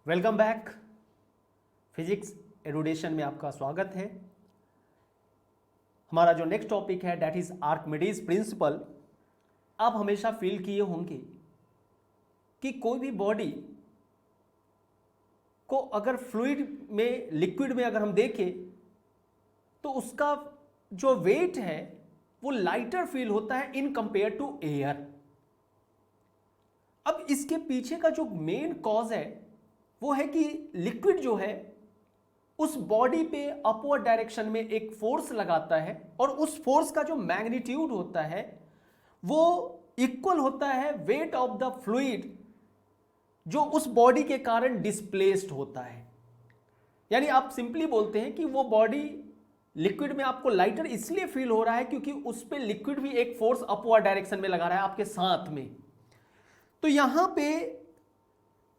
Welcome back. Physics education में आपका स्वागत है। हमारा जो नेक्स्ट टॉपिक है दैट इज आर्किमिडीज प्रिंसिपल। आप हमेशा फील किए होंगे कि कोई भी बॉडी को अगर फ्लूइड में लिक्विड में अगर हम देखें तो उसका जो वेट है वो लाइटर फील होता है इन कंपेयर टू एयर। अब इसके पीछे का जो मेन कॉज है वो है कि लिक्विड जो है उस बॉडी पे अपवर्ड डायरेक्शन में एक फोर्स लगाता है और उस फोर्स का जो मैग्नीट्यूड होता है वो इक्वल होता है वेट ऑफ द फ्लूइड जो उस बॉडी के कारण डिस्प्लेस्ड होता है। यानी आप सिंपली बोलते हैं कि वो बॉडी लिक्विड में आपको लाइटर इसलिए फील हो रहा है क्योंकि उस पे लिक्विड भी एक फोर्स अपवर्ड डायरेक्शन में लगा रहा है आपके साथ में। तो यहां पे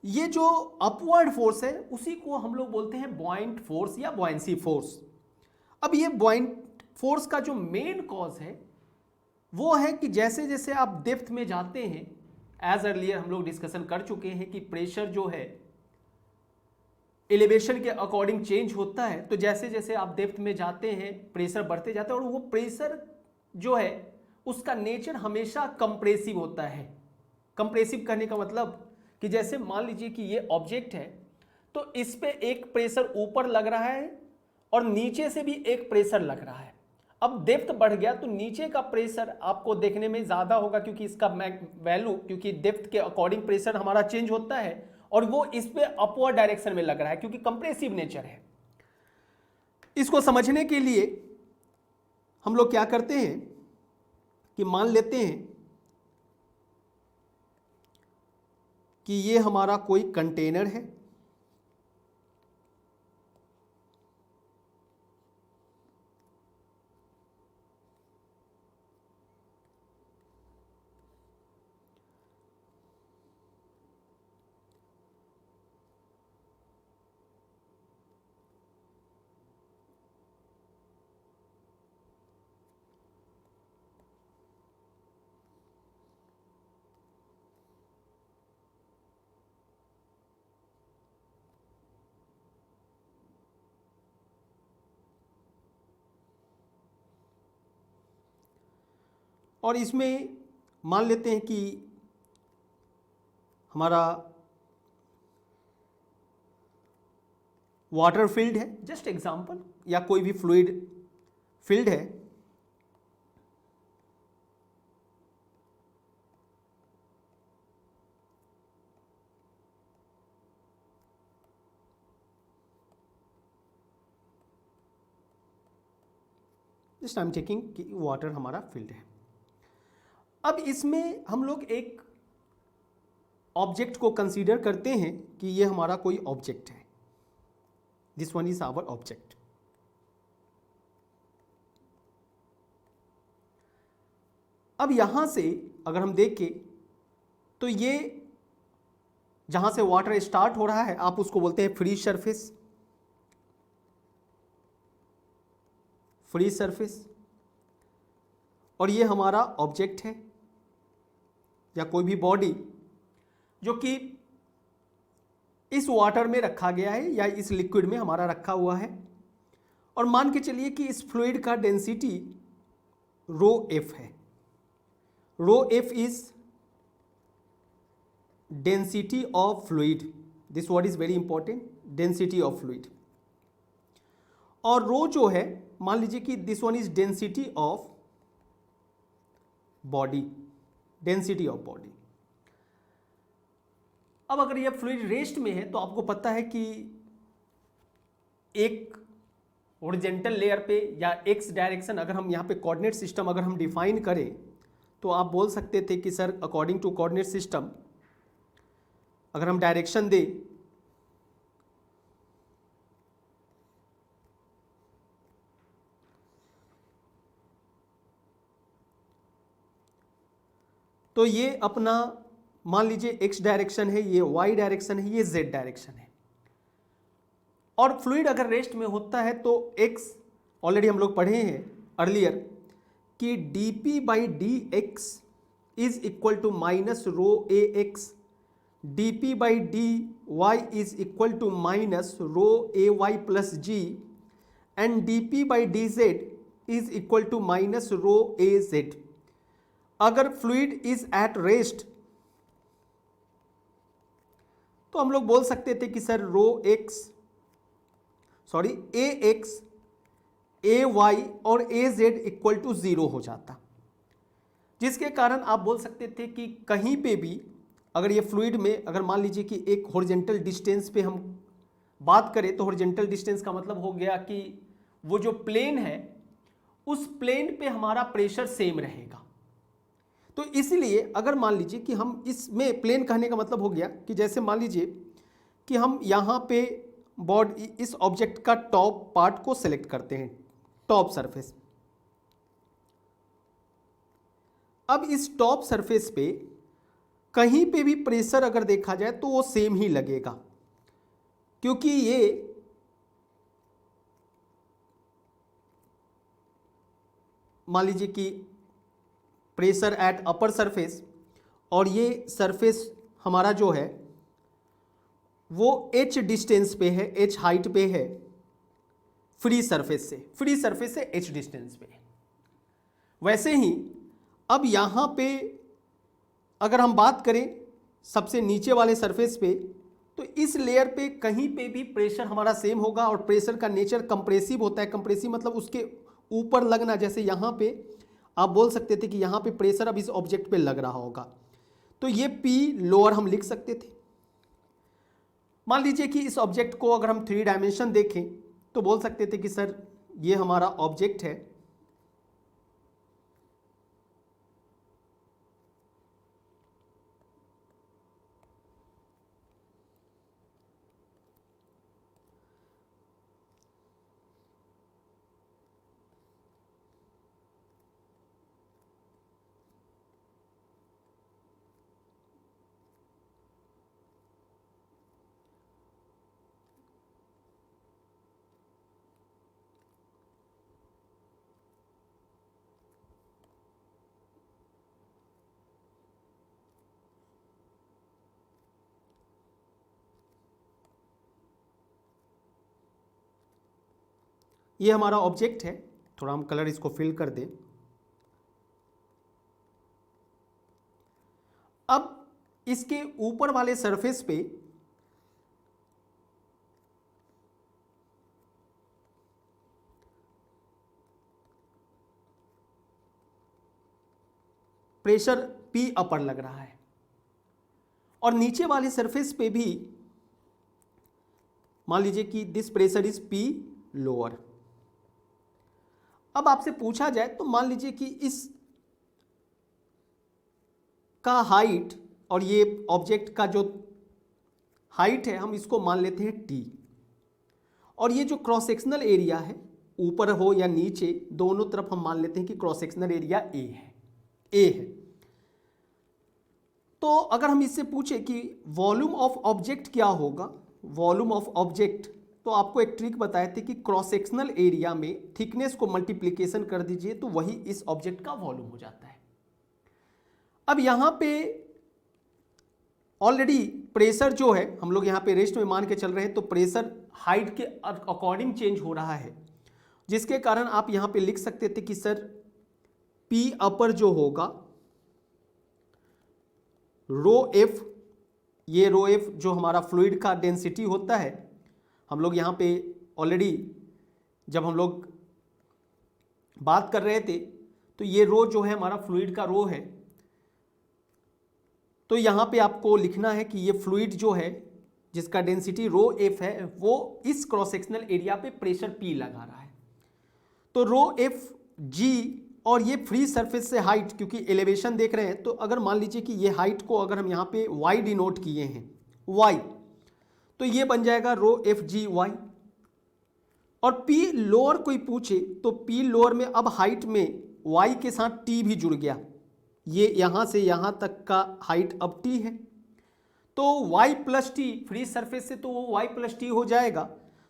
ये जो अपवर्ड फोर्स है उसी को हम लोग बोलते हैं बॉइंट फोर्स या बॉयंसी फोर्स। अब ये बॉइंट फोर्स का जो मेन कॉज है वो है कि जैसे जैसे आप डेप्थ में जाते हैं, एज अर्लियर हम लोग डिस्कशन कर चुके हैं कि प्रेशर जो है एलिवेशन के अकॉर्डिंग चेंज होता है। तो जैसे जैसे आप डेप्थ में जाते हैं प्रेशर बढ़ते जाता है और वो प्रेशर जो है उसका नेचर हमेशा कंप्रेसिव होता है। कंप्रेसिव करने का मतलब कि जैसे मान लीजिए कि ये ऑब्जेक्ट है तो इस पे एक प्रेशर ऊपर लग रहा है और नीचे से भी एक प्रेशर लग रहा है। अब डेप्थ बढ़ गया तो नीचे का प्रेशर आपको देखने में ज़्यादा होगा क्योंकि इसका वैल्यू, क्योंकि डेप्थ के अकॉर्डिंग प्रेशर हमारा चेंज होता है और वो इस पे अपवर्ड डायरेक्शन में लग रहा है क्योंकि कंप्रेसिव नेचर है। इसको समझने के लिए हम लोग क्या करते हैं कि मान लेते हैं कि ये हमारा कोई कंटेनर है और इसमें मान लेते हैं कि हमारा वाटर फील्ड है, जस्ट एग्जांपल, या कोई भी फ्लूइड फील्ड है। जस्ट आई एम टेकिंग कि वाटर हमारा फील्ड है। अब इसमें हम लोग एक ऑब्जेक्ट को कंसीडर करते हैं कि ये हमारा कोई ऑब्जेक्ट है, this one is our object. अब यहां से अगर हम देखें तो ये जहां से वाटर स्टार्ट हो रहा है आप उसको बोलते हैं फ्री सरफेस। फ्री सरफेस, और ये हमारा ऑब्जेक्ट है या कोई भी बॉडी जो कि इस वाटर में रखा गया है या इस लिक्विड में हमारा रखा हुआ है। और मान के चलिए कि इस फ्लूइड का डेंसिटी रो एफ है। Rho F is density of fluid, this word is very important, density of fluid. और रो जो है मान लीजिए कि this one is density of body, density of body. अब अगर यह फ्लूइड रेस्ट में है तो आपको पता है कि एक हॉरिजॉन्टल लेयर पे या एक्स डायरेक्शन, अगर हम यहाँ पे कोऑर्डिनेट सिस्टम अगर हम डिफाइन करें तो आप बोल सकते थे कि sir according to coordinate system अगर हम डायरेक्शन दें तो ये अपना मान लीजिए एक्स डायरेक्शन है, ये वाई डायरेक्शन है, ये जेड डायरेक्शन है। और फ्लूइड अगर रेस्ट में होता है तो एक्स, ऑलरेडी हम लोग पढ़े हैं अर्लियर कि d p by d x is equal to minus rho a x d p by d y is equal to minus rho a y plus g and d p by d z is equal to minus rho a z. अगर fluid is at rest तो हम लोग बोल सकते थे कि sir a x a y और a Z equal to 0 हो जाता, जिसके कारण आप बोल सकते थे कि कहीं पे भी अगर ये फ्लूइड में अगर मान लीजिए कि एक हॉरिजॉन्टल डिस्टेंस पे हम बात करें तो हॉरिजॉन्टल डिस्टेंस का मतलब हो गया कि वो जो प्लेन है उस प्लेन पे हमारा प्रेशर सेम रहेगा। तो इसलिए अगर मान लीजिए कि हम इसमें प्लेन कहने का मतलब हो गया कि जैसे मान लीजिए कि हम यहाँ पे बॉडी इस ऑब्जेक्ट का टॉप पार्ट को सेलेक्ट करते हैं, टॉप सरफेस। अब इस टॉप सरफेस पे कहीं पे भी प्रेशर अगर देखा जाए तो वो सेम ही लगेगा, क्योंकि ये मान लीजिए कि प्रेशर एट अपर सरफेस और ये सरफेस हमारा जो है वो h डिस्टेंस पे है, h हाइट पे है फ्री सरफेस से h डिस्टेंस पे। वैसे ही अब यहाँ पे अगर हम बात करें सबसे नीचे वाले सरफेस पे तो इस लेयर पे कहीं पे भी प्रेशर हमारा सेम होगा और प्रेशर का नेचर कंप्रेसिव होता है। कंप्रेसिव मतलब उसके ऊपर लगना, जैसे यहाँ पे आप बोल सकते थे कि यहाँ पे प्रेशर अब इस ऑब्जेक्ट पे लग रहा होगा, तो ये P लोअर हम लिख सकते थे। मान लीजिए कि इस ऑब्जेक्ट को अगर हम 3 डायमेंशन देखें तो बोल सकते थे कि सर ये हमारा ऑब्जेक्ट है, ये हमारा ऑब्जेक्ट है। थोड़ा हम कलर इसको फिल कर दें। अब इसके ऊपर वाले सरफेस पे प्रेशर P अपर लग रहा है और नीचे वाले सरफेस पे भी मान लीजिए कि this pressure is P lower. अब आपसे पूछा जाए तो मान लीजिए कि इस का हाइट और ये ऑब्जेक्ट का जो हाइट है हम इसको मान लेते हैं T, और ये जो क्रॉस सेक्शनल एरिया है ऊपर हो या नीचे दोनों तरफ हम मान लेते हैं कि क्रॉस सेक्शनल एरिया A है। तो अगर हम इससे पूछे कि वॉल्यूम ऑफ ऑब्जेक्ट क्या होगा, वॉल्यूम ऑफ ऑब्जेक्ट, तो आपको एक ट्रिक बताए थे कि क्रॉस सेक्शनल एरिया में थिकनेस को मल्टीप्लिकेशन कर दीजिए तो वही इस ऑब्जेक्ट का वॉल्यूम हो जाता है। अब यहाँ पे ऑलरेडी प्रेशर जो है हम लोग यहाँ पे रेस्ट में मान के चल रहे हैं, तो प्रेशर हाइट के अकॉर्डिंग चेंज हो रहा है, जिसके कारण आप यहाँ पे लिख सकते थे कि सर P अपर जो होगा रो F, ये रो F जो हमारा फ्लूइड का डेंसिटी होता है, हम लोग यहाँ पे ऑलरेडी जब हम लोग बात कर रहे थे तो ये रो जो है हमारा फ्लूइड का रो है, तो यहाँ पे आपको लिखना है कि ये फ्लूइड जो है जिसका डेंसिटी रो F है वो इस क्रॉस सेक्शनल एरिया पे प्रेशर P लगा रहा है। तो रो F G और ये फ्री सरफेस से हाइट, क्योंकि एलिवेशन देख रहे हैं तो अगर मान लीजिए कि ये हाइट को अगर हम यहाँ पे y डिनोट किए हैं y, तो ये बन जाएगा रो एफ जी वाई। और P लोअर कोई पूछे तो P लोअर में अब हाइट में y के साथ T भी जुड़ गया, ये यहाँ से यहाँ तक का हाइट अब T है, तो y plus T free surface से तो वो y प्लस टी हो जाएगा,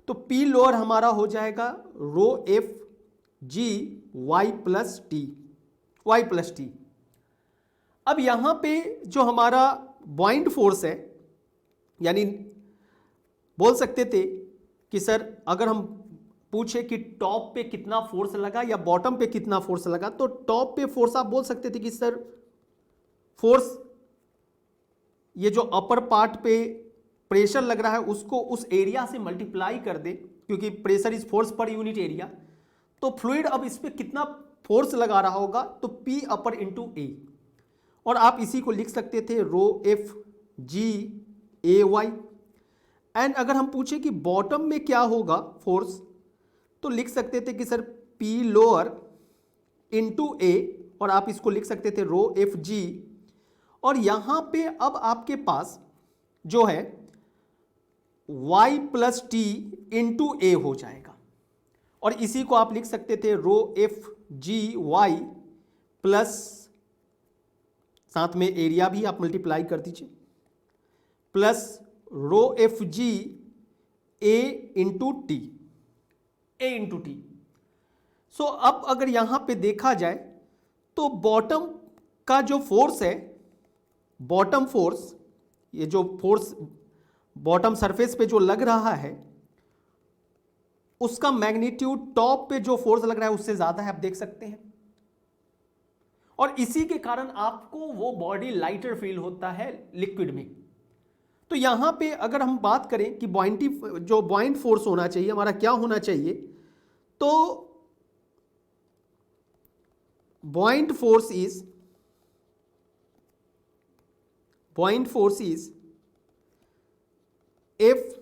तो P लोअर हमारा हो जाएगा rho F G y plus T. अब यहाँ पे जो हमारा बॉइंड फोर्स है, यानी बोल सकते थे कि सर अगर हम पूछे कि टॉप पे कितना फोर्स लगा या बॉटम पे कितना फोर्स लगा, तो टॉप पे फोर्स आप बोल सकते थे कि सर फोर्स ये जो अपर पार्ट पे प्रेशर लग रहा है उसको उस एरिया से मल्टीप्लाई कर दे, क्योंकि pressure is force per unit area. तो फ्लूइड अब इस पे कितना फोर्स लगा रहा होगा, तो P अपर इंटू ए, और आप इसी को लिख सकते थे rho F G A Y. And अगर हम पूछे कि बॉटम में क्या होगा फोर्स, तो लिख सकते थे कि सर P लोअर इंटू ए, और आप इसको लिख सकते थे रो एफ जी। और यहां पे अब आपके पास जो है y प्लस टी इंटू ए हो जाएगा, और इसी को आप लिख सकते थे rho F G Y plus, साथ में एरिया भी आप मल्टीप्लाई कर दीजिए, प्लस रो एफ जी ए इंटू टी, ए इंटू टी। सो अब अगर यहां पे देखा जाए तो बॉटम का जो फोर्स है, बॉटम फोर्स, ये जो फोर्स बॉटम सरफेस पे जो लग रहा है उसका मैग्नीट्यूड टॉप पे जो फोर्स लग रहा है उससे ज्यादा है, आप देख सकते हैं। और इसी के कारण आपको वो बॉडी लाइटर फील होता है लिक्विड में। तो यहां पे अगर हम बात करें कि बॉइंट फोर्स होना चाहिए हमारा, क्या होना चाहिए, तो बॉइंट फोर्स इज एफ,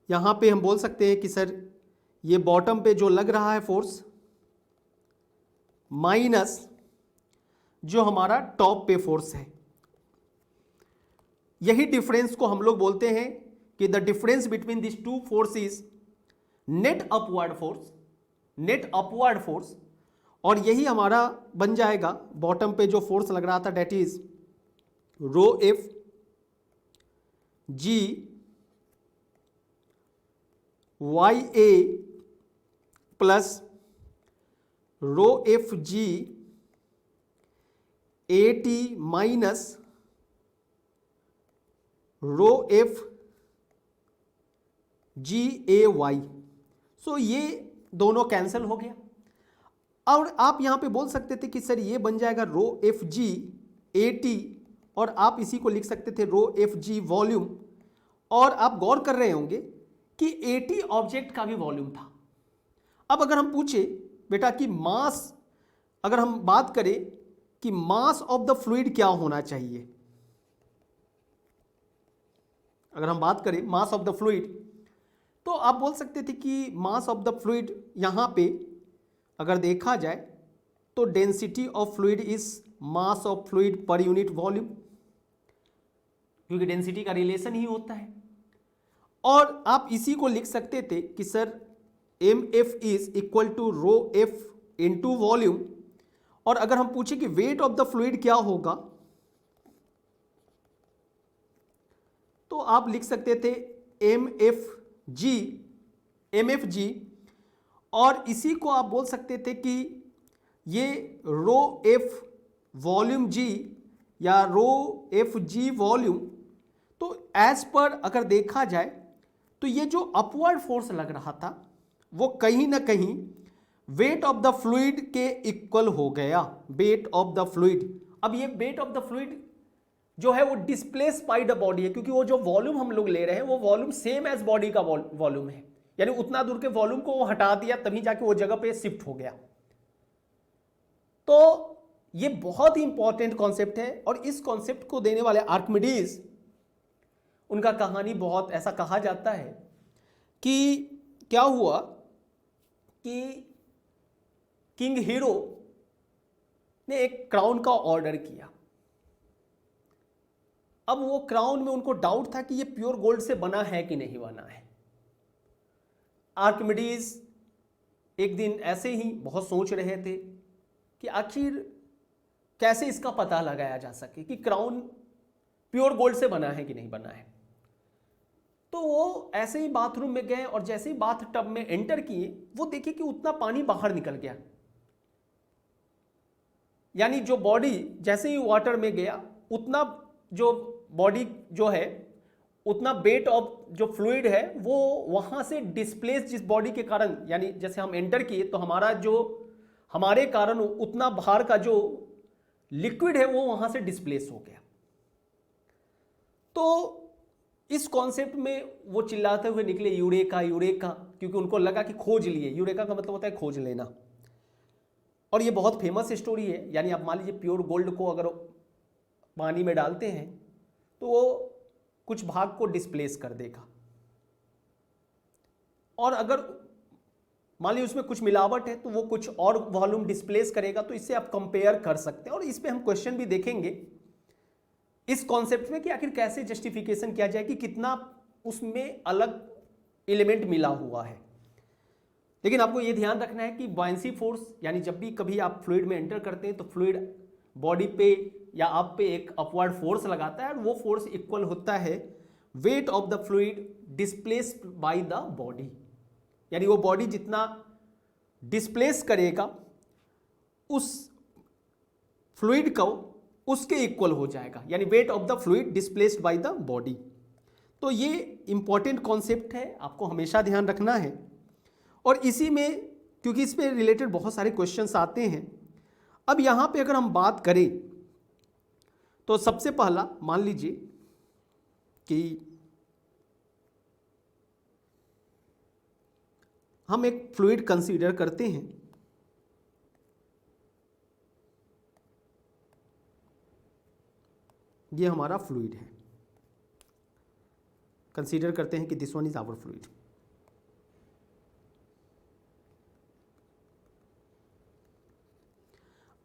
यहां पे हम बोल सकते हैं कि सर ये बॉटम पे जो लग रहा है फोर्स माइनस जो हमारा टॉप पे फोर्स है। यही डिफरेंस को हम लोग बोलते हैं कि the difference between this two force is net upward force, और यही हमारा बन जाएगा बॉटम पे जो फोर्स लग रहा था, that is rho F G Y A plus rho F G A T minus rho F G A Y. So ये दोनों कैंसिल हो गया, और आप यहां पे बोल सकते थे कि सर ये बन जाएगा rho F G A T, और आप इसी को लिख सकते थे रो एफ जी वॉल्यूम। और आप गौर कर रहे होंगे कि ए टी ऑब्जेक्ट का भी वॉल्यूम था। अब अगर हम पूछे बेटा कि मास, अगर हम बात करें कि मास ऑफ द फ्लूइड क्या होना चाहिए, अगर हम बात करें मास ऑफ द फ्लूइड, तो आप बोल सकते थे कि मास ऑफ द फ्लूइड यहां पे अगर देखा जाए तो density of fluid is mass of fluid per unit volume, क्योंकि डेंसिटी का रिलेशन ही होता है। और आप इसी को लिख सकते थे कि sir m f is equal to rho f into volume. और अगर हम पूछे कि वेट ऑफ द फ्लूइड क्या होगा, तो आप लिख सकते थे एम एफ जी, और इसी को आप बोल सकते थे कि ये रो एफ वॉल्यूम जी या रो एफ जी वॉल्यूम। तो एज पर अगर देखा जाए तो ये जो अपवर्ड फोर्स लग रहा था वो कहीं ना कहीं वेट ऑफ द फ्लूइड के इक्वल हो गया, वेट ऑफ द फ्लूइड। अब ये वेट ऑफ द फ्लूइड जो है वो डिस्प्लेस बाय द बॉडी है, क्योंकि वो जो वॉल्यूम हम लोग ले रहे हैं वो वॉल्यूम सेम एज बॉडी का वॉल्यूम है, यानी उतना दूर के वॉल्यूम को वो हटा दिया तभी जाके वो जगह पे शिफ्ट हो गया। तो ये बहुत ही इंपॉर्टेंट कॉन्सेप्ट है, और इस कॉन्सेप्ट को देने वाले आर्किमिडीज, उनका कहानी बहुत ऐसा कहा जाता है कि क्या हुआ कि किंग हीरो ने एक क्राउन का ऑर्डर किया। अब वो क्राउन में उनको डाउट था कि ये प्योर गोल्ड से बना है कि नहीं बना है। आर्किमिडीज एक दिन ऐसे ही बहुत सोच रहे थे कि आखिर कैसे इसका पता लगाया जा सके कि क्राउन प्योर गोल्ड से बना है कि नहीं बना है। तो वो ऐसे ही बाथरूम में गए, और जैसे ही बाथ टब में एंटर किए वो देखे कि उतना पानी बाहर निकल गया, यानी जो बॉडी जैसे ही वाटर में गया उतना जो बॉडी जो है उतना वेट ऑफ जो फ्लूइड है वो वहां से डिस्प्लेस जिस बॉडी के कारण, यानी जैसे हम एंटर किए तो हमारे कारण उतना भार का जो लिक्विड है वो वहां से डिस्प्लेस हो गया। तो इस कॉन्सेप्ट में वो चिल्लाते हुए निकले यूरेका यूरेका, क्योंकि उनको लगा कि खोज लिए। यूरेका का मतलब होता है खोज लेना। और ये बहुत फेमस स्टोरी है। यानी आप मान लीजिए प्योर गोल्ड को अगर पानी में डालते हैं तो वो कुछ भाग को डिस्प्लेस कर देगा, और अगर मान लीजिए उसमें कुछ मिलावट है तो वो कुछ और वॉल्यूम डिस्प्लेस करेगा। तो इससे आप कंपेयर कर सकते हैं, और इस पे हम क्वेश्चन भी देखेंगे इस कॉन्सेप्ट में कि आखिर कैसे जस्टिफिकेशन किया जाए कि कितना उसमें अलग एलिमेंट मिला हुआ है। लेकिन आपको यह ध्यान रखना है कि बॉयंसी फोर्स, यानी जब भी कभी आप फ्लूइड में एंटर करते हैं तो फ्लूइड बॉडी पे या आप पे एक अपवर्ड फोर्स लगाता है, और वो फोर्स इक्वल होता है weight of the fluid displaced by the body. यानी वो बॉडी जितना डिस्प्लेस करेगा उस फ्लूइड को, उसके इक्वल हो जाएगा, यानी weight of the fluid displaced by the body. तो ये इंपॉर्टेंट कॉन्सेप्ट है, आपको हमेशा ध्यान रखना है। और इसी में क्योंकि इस पे रिलेटेड बहुत सारे क्वेश्चंस आते हैं। अब यहां पे अगर हम बात करें तो सबसे पहला मान लीजिए कि हम एक फ्लूइड कंसीडर करते हैं। ये हमारा फ्लूइड है, कंसीडर करते हैं कि this one is our fluid.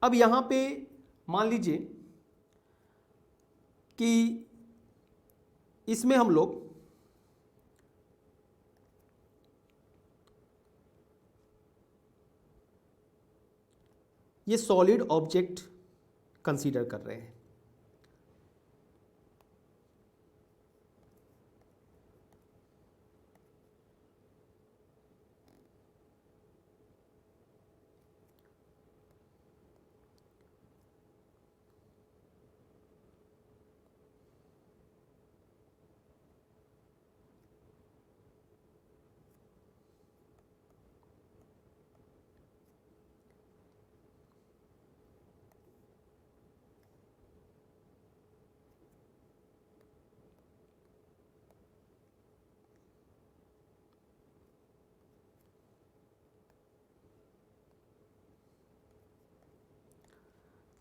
अब यहां पे मान लीजिए कि इसमें हम लोग ये सॉलिड ऑब्जेक्ट कंसीडर कर रहे हैं।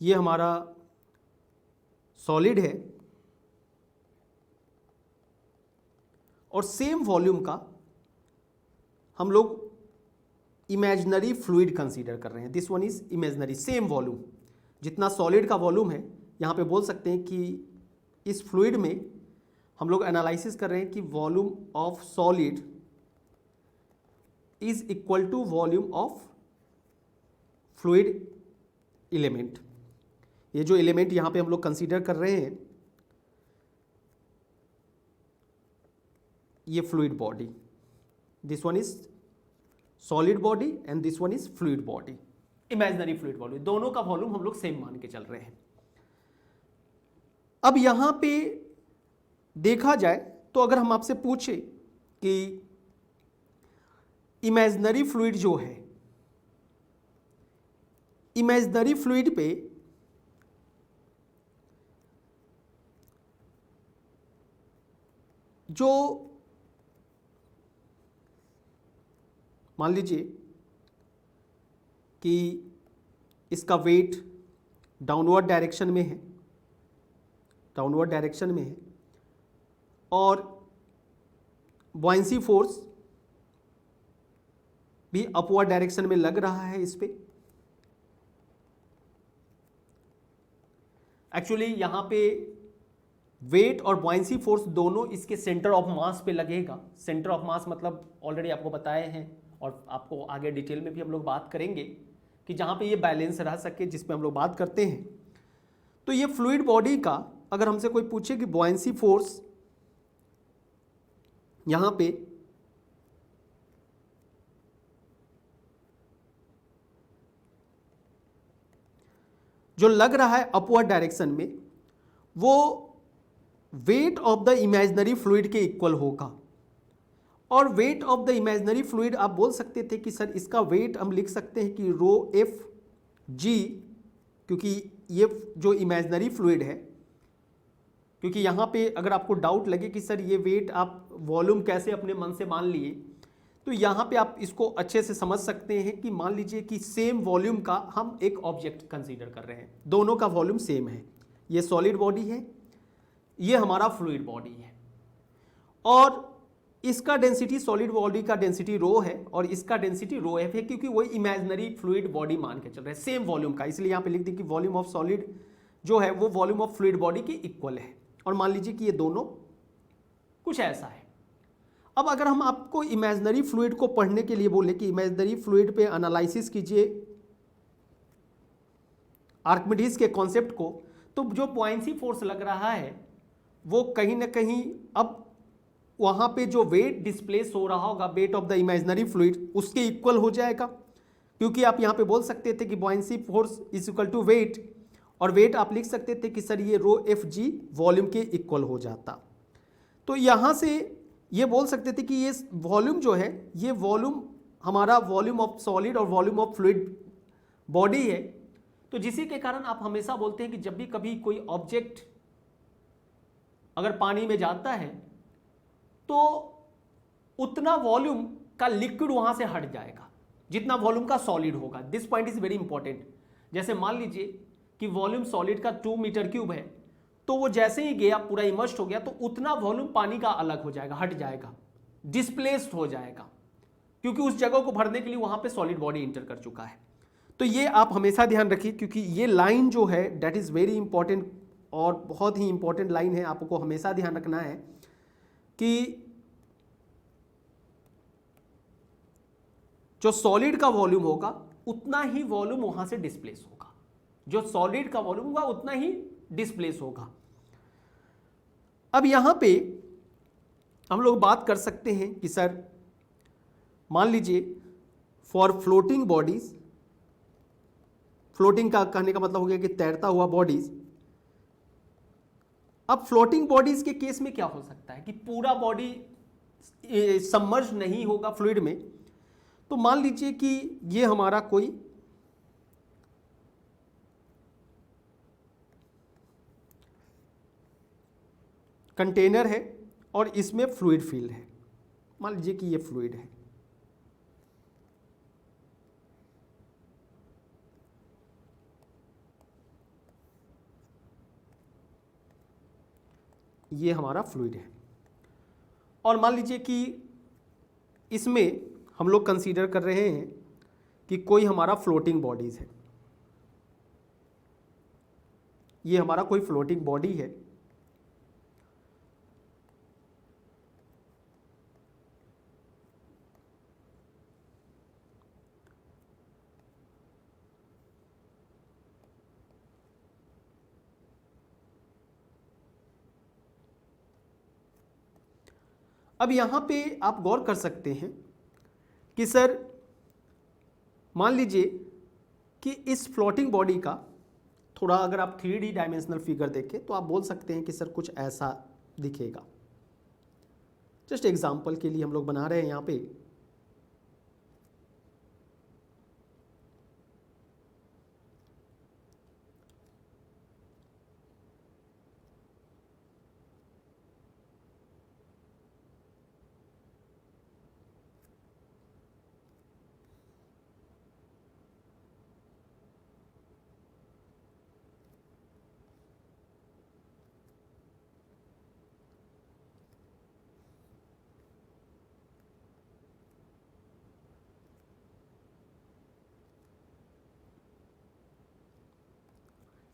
ये हमारा सॉलिड है और सेम वॉल्यूम का हम लोग इमेजिनरी फ्लूइड कंसीडर कर रहे हैं। This one is imaginary, same volume, जितना सॉलिड का वॉल्यूम है। यहाँ पे बोल सकते हैं कि इस फ्लूइड में हम लोग एनालिसिस कर रहे हैं कि volume of solid is equal to volume of fluid element. ये जो एलिमेंट यहाँ पे हम लोग कंसीडर कर रहे हैं, ये fluid body, this one is solid body and this one is fluid body, imaginary fluid body. दोनों का वॉल्यूम हम लोग सेम मान के चल रहे हैं। अब यहां पे देखा जाए तो अगर हम आपसे पूछे कि इमेजिनरी फ्लूइड जो है, इमेजिनरी फ्लूइड पे जो मान लीजिए कि इसका वेट डाउनवर्ड डायरेक्शन में है, डाउनवर्ड डायरेक्शन में है, और बॉयंसी फोर्स भी अपवर्ड डायरेक्शन में लग रहा है इस पे। एक्चुअली यहां पे वेट और बॉयंसी फोर्स दोनों इसके सेंटर ऑफ मास पे लगेगा। सेंटर ऑफ मास मतलब ऑलरेडी आपको बताए हैं, और आपको आगे डिटेल में भी हम लोग बात करेंगे कि जहाँ पे ये बैलेंस रह सके, जिस पे हम लोग बात करते हैं। तो ये फ्लूइड बॉडी का अगर हमसे कोई पूछे कि बॉयंसी फोर्स यहाँ पे जो लग रहा है अपवर्ड डायरेक्शन में, वो weight of the imaginary fluid के इक्वल होगा। और weight of the imaginary fluid आप बोल सकते थे कि सर इसका वेट हम लिख सकते हैं कि रो एफ जी, क्योंकि ये जो इमेजिनरी फ्लूइड है, क्योंकि यहाँ पे अगर आपको डाउट लगे कि सर ये वेट आप वॉल्यूम कैसे अपने मन से मान लिए, तो यहाँ पे आप इसको अच्छे से समझ सकते हैं कि मान लीजिए कि सेम वॉल्यूम का हम एक ऑब्जेक्ट कंसीडर कर रहे हैं, दोनों का वॉल्यूम सेम है, ये सॉलिड बॉडी है, ये हमारा फ्लूइड बॉडी है, और इसका डेंसिटी सॉलिड बॉडी का डेंसिटी रो है और इसका डेंसिटी रो एफ है, क्योंकि वो इमेजिनरी फ्लूइड बॉडी मान के चल रहे हैं सेम वॉल्यूम का, इसलिए यहाँ पे लिख दी कि वॉल्यूम ऑफ सॉलिड जो है वो वॉल्यूम ऑफ फ्लूइड बॉडी के इक्वल है। और मान लीजिए कि ये दोनों कुछ ऐसा है। अब अगर हम आपको इमेजिनरी फ्लूइड को पढ़ने के लिए बोले कि इमेजिनरी फ्लूइड पे एनालिसिस कीजिए आर्किमिडीज के कॉन्सेप्ट को, तो जो बुयांसी फोर्स लग रहा है वो कहीं ना कहीं अब वहाँ पे जो वेट डिस्प्लेस हो रहा होगा weight of the imaginary fluid उसके इक्वल हो जाएगा, क्योंकि आप यहाँ पे बोल सकते थे कि buoyancy force is equal to weight, और वेट आप लिख सकते थे कि सर ये रो एफ जी वॉल्यूम के इक्वल हो जाता। तो यहाँ से ये बोल सकते थे कि ये वॉल्यूम जो है ये वॉल्यूम हमारा वॉल्यूम ऑफ सॉलिड और वॉल्यूम ऑफ फ्लूइड बॉडी है। तो जिसी के कारण आप हमेशा बोलते हैं कि जब भी कभी कोई ऑब्जेक्ट अगर पानी में जाता है तो उतना वॉल्यूम का लिक्विड वहां से हट जाएगा जितना वॉल्यूम का सॉलिड होगा। This point is very important. जैसे मान लीजिए कि वॉल्यूम सॉलिड का 2 मीटर क्यूब है, तो वो जैसे ही गया पूरा इमर्स्ड हो गया तो उतना वॉल्यूम पानी का अलग हो जाएगा, हट जाएगा, डिस्प्लेस्ड हो जाएगा, क्योंकि उस जगह को भरने के लिए वहां पे सॉलिड बॉडी इंटर कर चुका है। तो ये आप हमेशा ध्यान रखिए, क्योंकि ये लाइन जो है दैट इज वेरी इंपॉर्टेंट और बहुत ही इंपॉर्टेंट लाइन है, आपको हमेशा ध्यान रखना है कि जो सॉलिड का वॉल्यूम होगा उतना ही वॉल्यूम वहां से डिस्प्लेस होगा, जो सॉलिड का वॉल्यूम होगा उतना ही डिस्प्लेस होगा। अब यहां पे हम लोग बात कर सकते हैं कि सर मान लीजिए फॉर फ्लोटिंग बॉडीज, फ्लोटिंग का कहने का मतलब हो गया कि तैरता हुआ बॉडीज। अब फ्लोटिंग बॉडीज के केस में क्या हो सकता है कि पूरा बॉडी सबमर्ज नहीं होगा फ्लूइड में। तो मान लीजिए कि ये हमारा कोई कंटेनर है और इसमें फ्लूइड फील्ड है, मान लीजिए कि ये फ्लूइड है। ये हमारा फ्लूइड है और मान लीजिए कि इसमें हम लोग कंसीडर कर रहे हैं कि कोई हमारा फ्लोटिंग बॉडीज है, ये हमारा कोई फ्लोटिंग बॉडी है। अब यहां पे आप गौर कर सकते हैं कि सर मान लीजिए कि इस फ्लोटिंग बॉडी का थोड़ा अगर आप 3D डायमेंशनल फिगर देखें तो आप बोल सकते हैं कि सर कुछ ऐसा दिखेगा। जस्ट एग्जांपल के लिए हम लोग बना रहे हैं यहाँ पे,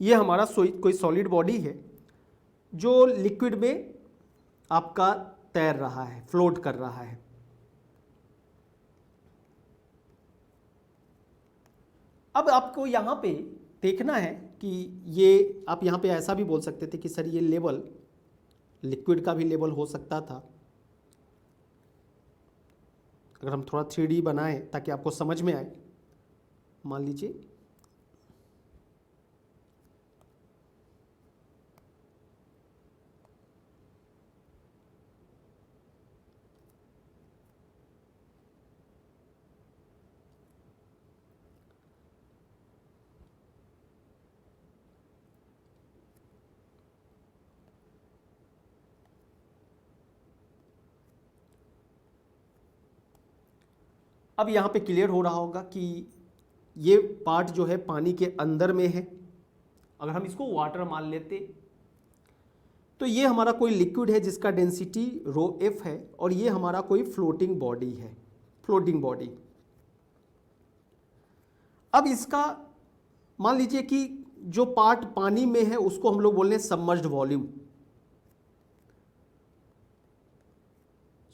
ये हमारा कोई सॉलिड बॉडी है जो लिक्विड में आपका तैर रहा है, फ्लोट कर रहा है। अब आपको यहाँ पे देखना है कि ये आप यहाँ पे ऐसा भी बोल सकते थे कि सर ये लेवल लिक्विड का भी लेवल हो सकता था। अगर हम थोड़ा 3D बनाएं ताकि आपको समझ में आए, मान लीजिए अब यहाँ पे क्लियर हो रहा होगा कि ये पार्ट जो है पानी के अंदर में है। अगर हम इसको वाटर मान लेते तो ये हमारा कोई लिक्विड है जिसका डेंसिटी रो एफ है, और ये हमारा कोई फ्लोटिंग बॉडी है, फ्लोटिंग बॉडी। अब इसका मान लीजिए कि जो पार्ट पानी में है उसको हम लोग बोल रहे हैं submerged volume.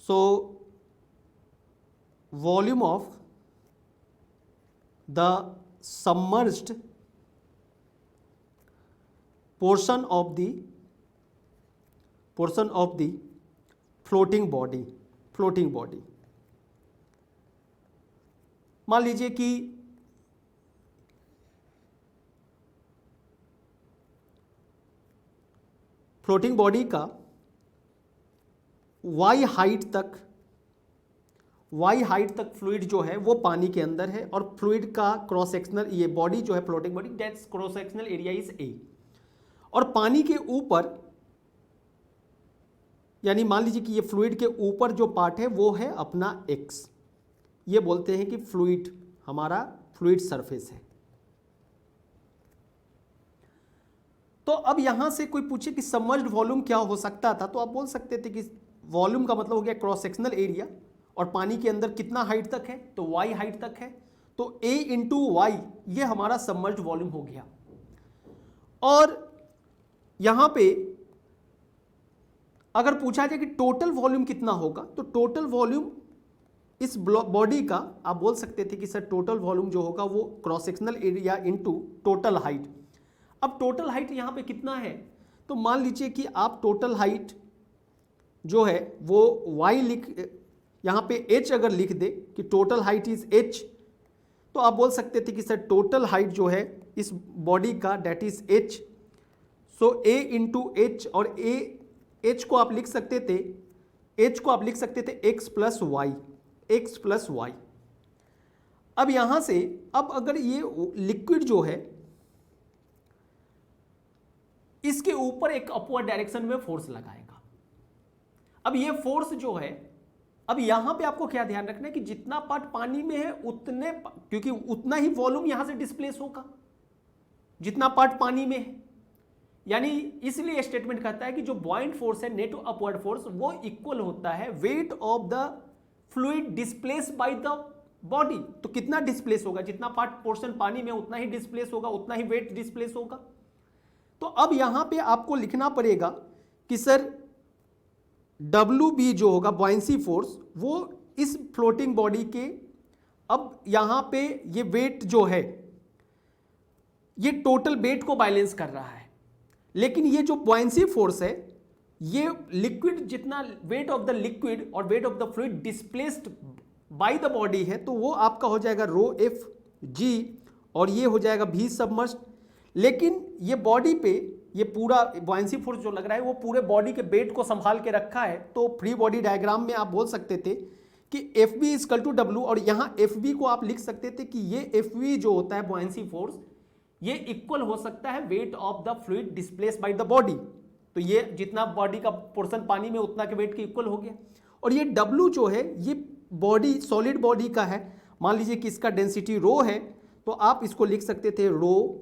So volume of the submerged portion of the floating body. मान लीजिए कि फ्लोटिंग बॉडी का वाई हाइट तक फ्लूइड जो है वो पानी के अंदर है, और फ्लूइड का क्रॉस सेक्शनल, ये बॉडी जो है floating body, that's cross sectional area is a. और पानी के ऊपर, यानी मान लीजिए कि ये फ्लूइड के ऊपर जो पार्ट है वो है अपना एक्स, ये बोलते हैं कि फ्लूइड हमारा फ्लूइड सरफेस है। तो अब यहां से कोई पूछे कि सबमर्ज्ड वॉल्यूम क्या हो सकता था, तो आप बोल सकते थे कि वॉल्यूम का मतलब हो गया क्रॉस सेक्शनल एरिया, और पानी के अंदर कितना हाइट तक है, तो वाई हाइट तक है, तो ए इंटू वाई ये हमारा सबमर्ज्ड वॉल्यूम हो गया। और यहां पे अगर पूछा जाए कि टोटल वॉल्यूम कितना होगा, तो टोटल वॉल्यूम इस बॉडी का आप बोल सकते थे कि सर टोटल वॉल्यूम जो होगा वो cross sectional area into total height. अब टोटल हाइट यहाँ पे कितना है, तो मान लीजिए कि आप टोटल हाइट जो है वो y यहाँ पे h अगर लिख दे कि टोटल हाइट इज h, तो आप बोल सकते थे कि सर टोटल हाइट जो है इस बॉडी का that is h। So a into H, और h को आप लिख सकते थे x प्लस वाई। अब यहाँ से अब अगर ये लिक्विड जो है इसके ऊपर एक अपवर्ड डायरेक्शन में फोर्स लगाएगा। अब ये फोर्स जो है, अब यहां पे आपको क्या ध्यान रखना है कि जितना पार्ट पानी में है उतने, क्योंकि उतना ही वॉल्यूम यहां से डिस्प्लेस होगा जितना पार्ट पानी में है, यानी इसलिए स्टेटमेंट कहता है कि जो बॉइंट फोर्स है नेट अपवर्ड फोर्स वो इक्वल होता है weight of the fluid displace by the body. तो कितना डिस्प्लेस होगा, जितना पार्ट पोर्शन पानी में उतना ही डिस्प्लेस होगा, उतना ही वेट डिस्प्लेस होगा। तो अब यहां पे आपको लिखना पड़ेगा कि सर WB जो होगा बॉयंसी फोर्स वो इस फ्लोटिंग बॉडी के, अब यहां पे ये वेट जो है ये टोटल वेट को बैलेंस कर रहा है, लेकिन ये जो बॉयंसी फोर्स है ये लिक्विड, जितना वेट ऑफ द लिक्विड और weight of the fluid displaced by the body है, तो वो आपका हो जाएगा रो एफ जी, और ये हो जाएगा भी सबमर्ज्ड। लेकिन ये बॉडी पे ये पूरा बॉयंसी फोर्स जो लग रहा है वो पूरे बॉडी के वेट को संभाल के रखा है। तो फ्री बॉडी डायग्राम में आप बोल सकते थे कि एफ बी इजकल टू डब्ल्यू, और यहाँ एफ बी को आप लिख सकते थे कि ये एफ बी जो होता है बॉयंसी फोर्स ये इक्वल हो सकता है weight of the fluid displace by the body. तो ये जितना बॉडी का पोर्शन पानी में उतना के वेट के इक्वल हो गया। और ये डब्ल्यू जो है ये बॉडी सॉलिड बॉडी का है, मान लीजिए कि इसका डेंसिटी रो है, तो आप इसको लिख सकते थे रो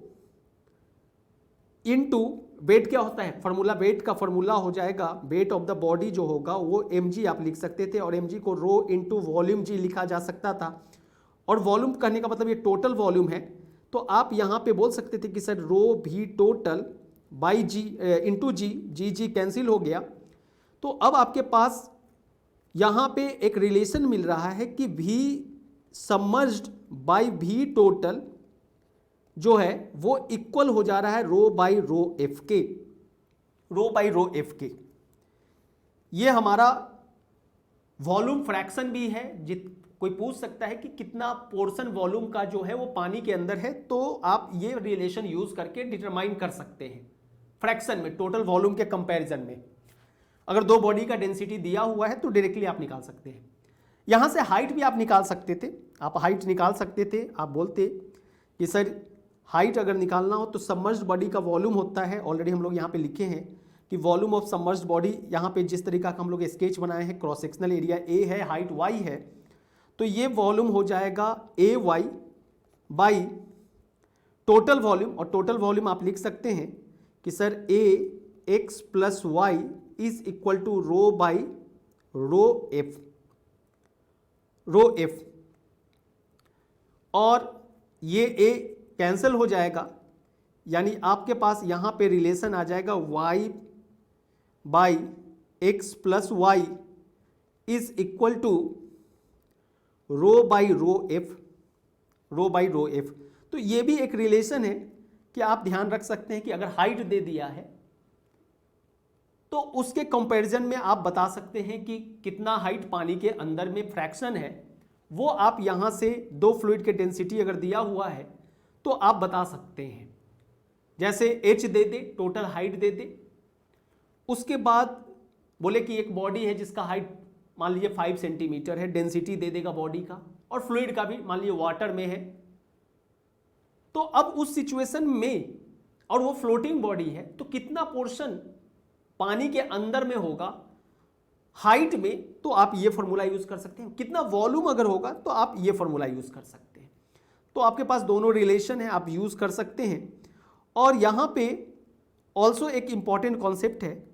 इनटू वेट क्या होता है, फॉर्मूला, वेट का फॉर्मूला हो जाएगा वेट ऑफ द बॉडी जो होगा वो mg आप लिख सकते थे, और mg को रो इनटू वॉल्यूम जी लिखा जा सकता था। और वॉल्यूम कहने का मतलब ये टोटल वॉल्यूम है, तो आप यहाँ पे बोल सकते थे कि सर रो भी total by g into g cancel हो गया। तो अब आपके पास यहाँ पे एक रिलेशन मिल रहा है कि भी सबमर्ज्ड बाई भी टोटल जो है वो इक्वल हो जा रहा है रो बाई रो एफ के। ये हमारा वॉल्यूम फ्रैक्शन भी है। कोई पूछ सकता है कि कितना पोर्शन वॉल्यूम का जो है वो पानी के अंदर है, तो आप ये रिलेशन यूज करके डिटरमाइन कर सकते हैं फ्रैक्शन में, टोटल वॉल्यूम के कंपैरिजन में। अगर दो बॉडी का डेंसिटी दिया हुआ है तो डायरेक्टली आप निकाल सकते हैं। यहां से हाइट भी आप निकाल सकते थे, आप हाइट निकाल सकते थे। आप बोलते कि सर हाइट अगर निकालना हो तो सबमर्ज्ड बॉडी का वॉल्यूम होता है, ऑलरेडी हम लोग यहाँ पे लिखे हैं कि वॉल्यूम ऑफ सबमर्ज्ड बॉडी, यहाँ पे जिस तरीका का हम लोग स्केच बनाए हैं, क्रॉस सेक्शनल एरिया ए है, हाइट वाई है, तो ये वॉल्यूम हो जाएगा a y by total volume, और टोटल वॉल्यूम आप लिख सकते हैं कि sir a x plus y is equal to rho by rho f, rho f. और ये ए कैंसिल हो जाएगा, यानी आपके पास यहां पे रिलेशन आ जाएगा y by x plus y is equal to rho by rho f, rho by rho f. तो ये भी एक रिलेशन है कि आप ध्यान रख सकते हैं कि अगर हाइट दे दिया है तो उसके कंपैरिजन में आप बता सकते हैं कि कितना हाइट पानी के अंदर में फ्रैक्शन है, वो आप यहां से दो फ्लूइड के डेंसिटी अगर दिया हुआ है तो आप बता सकते हैं। जैसे h दे दे, टोटल हाइट दे दे, उसके बाद बोले कि एक बॉडी है जिसका हाइट मान लीजिए 5 सेंटीमीटर है, डेंसिटी दे देगा बॉडी का, और फ्लूइड का भी मान लीजिए वाटर में है। तो अब उस सिचुएशन में, और वो फ्लोटिंग बॉडी है, तो कितना पोर्शन पानी के अंदर में होगा हाइट में, तो आप ये फॉर्मूला यूज कर सकते हैं। कितना वॉल्यूम अगर होगा तो आप ये फॉर्मूला यूज कर सकते हैं। तो आपके पास दोनों रिलेशन है, आप यूज कर सकते हैं। और यहां पे ऑल्सो एक इंपॉर्टेंट कॉन्सेप्ट है,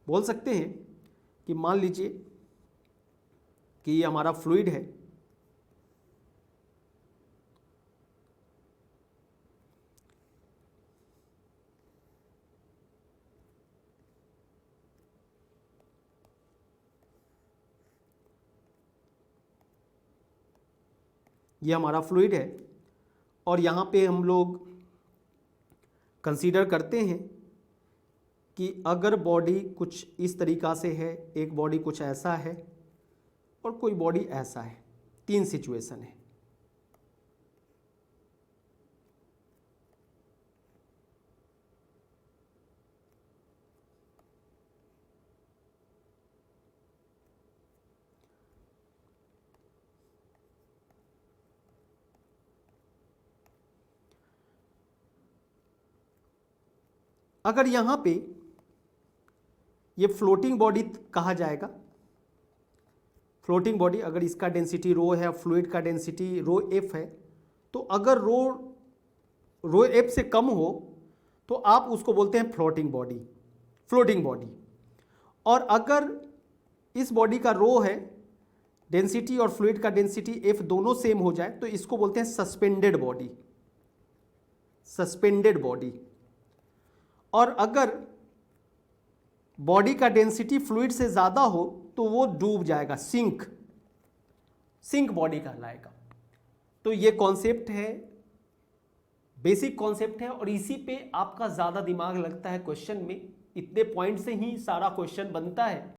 बोल सकते हैं कि मान लीजिए कि ये हमारा फ्लूइड है, ये हमारा फ्लूइड है, और यहाँ पे हम लोग कंसीडर करते हैं कि अगर बॉडी कुछ इस तरीक़ा से है, एक बॉडी कुछ ऐसा है और कोई बॉडी ऐसा है, तीन सिचुएशन है। अगर यहां पे ये फ्लोटिंग बॉडी कहा जाएगा, फ्लोटिंग बॉडी, अगर इसका डेंसिटी रो है, फ्लूइड का डेंसिटी रो एफ है, तो अगर रो एफ से कम हो तो आप उसको बोलते हैं फ्लोटिंग बॉडी, फ्लोटिंग बॉडी। और अगर इस बॉडी का रो है, डेंसिटी और फ्लूइड का डेंसिटी एफ दोनों सेम हो जाए तो इसको बोलते हैं सस्पेंडेड बॉडी, सस्पेंडेड बॉडी। और अगर बॉडी का डेंसिटी फ्लूइड से ज़्यादा हो तो वो डूब जाएगा, सिंक बॉडी कहलाएगा। तो ये कॉन्सेप्ट है, बेसिक कॉन्सेप्ट है, और इसी पे आपका ज़्यादा दिमाग लगता है क्वेश्चन में। इतने पॉइंट से ही सारा क्वेश्चन बनता है।